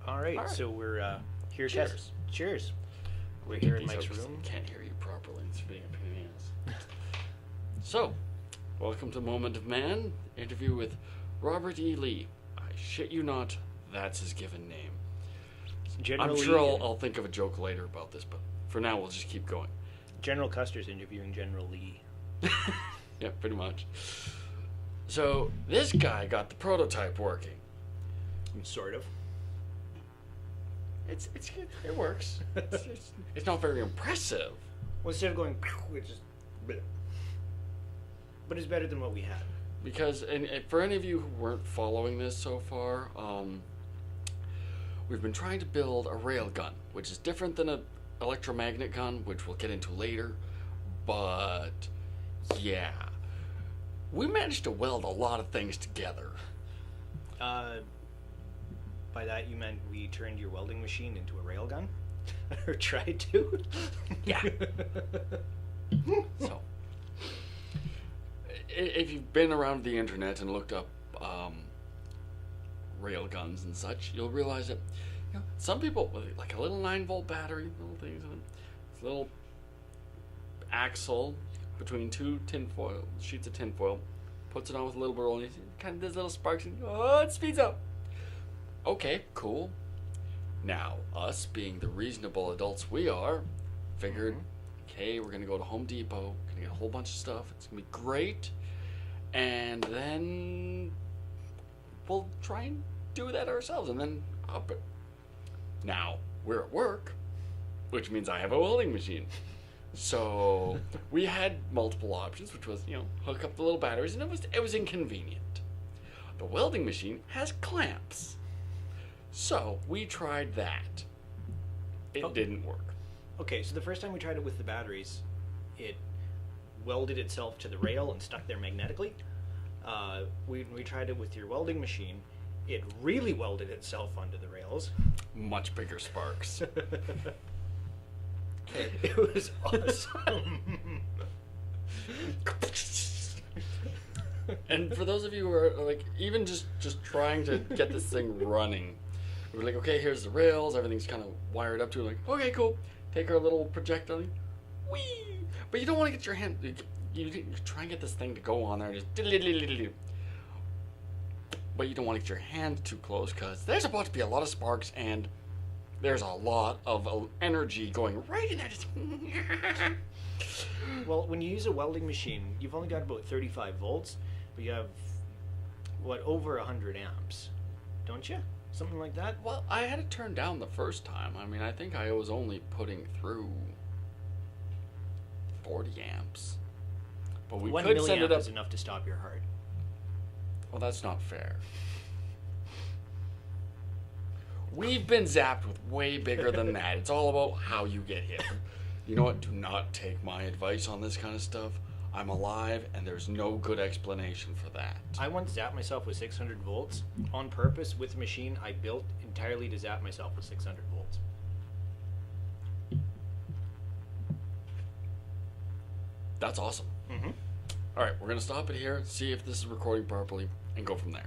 All right. All right. So we're here. Cheers. Cheers. We're Hate here in these Mike's hosts room. that Can't hear you properly. It's being a pain in the ass. So, welcome to Moment of Man, interview with Robert E. Lee. I shit you not, that's his given name. I'm sure I'll think of a joke later about this, but for now we'll just keep going. General Custer's interviewing General Lee. Yeah, pretty much. So, this guy got the prototype working. Sort of. It works. It's not very impressive. Well, instead of going, it's just. But it's better than what we had. Because, and for any of you who weren't following this so far, we've been trying to build a railgun, which is different than an electromagnet gun, which we'll get into later. But, yeah. We managed to weld a lot of things together. By that you meant we turned your welding machine into a railgun? Or tried to? Yeah. So, if you've been around the internet and looked up railguns and such, you'll realize that some people, like a little 9-volt battery, little things, a little axle between two sheets of tinfoil, puts it on with a little roll, and it kind of does little sparks, and it speeds up. Okay, cool. Now, us being the reasonable adults we are, figured, okay, we're going to go to Home Depot, going to get a whole bunch of stuff, it's going to be great, and then we'll try and do that ourselves, and then up it. Now, we're at work, which means I have a welding machine. So, we had multiple options, which was, hook up the little batteries, and it was inconvenient. The welding machine has clamps. So, we tried that. It didn't work. Okay, so the first time we tried it with the batteries, it welded itself to the rail and stuck there magnetically. We tried it with your welding machine. It really welded itself onto the rails. Much bigger sparks. It was awesome. And for those of you who are like even just trying to get this thing running, we're like, okay, here's the rails, everything's kind of wired up to it. Like, okay, cool. Take our little projectile, whee! But you don't want to get your hand. You try and get this thing to go on there, just. But you don't want to get your hand too close because there's about to be a lot of sparks and there's a lot of energy going right in there. Just Well, when you use a welding machine, you've only got about 35 volts, but you have, over 100 amps, don't you? Something like that? Well, I had it turned down the first time. I mean, I think I was only putting through 40 amps. But we could send it up. 1 milliamp is enough to stop your heart. Well, that's not fair. We've been zapped with way bigger than that. It's all about how you get hit. You know what? Do not take my advice on this kind of stuff. I'm alive, and there's no good explanation for that. I once zapped myself with 600 volts on purpose with a machine I built entirely to zap myself with 600 volts. That's awesome. Mm-hmm. All right, we're going to stop it here, see if this is recording properly, and go from there.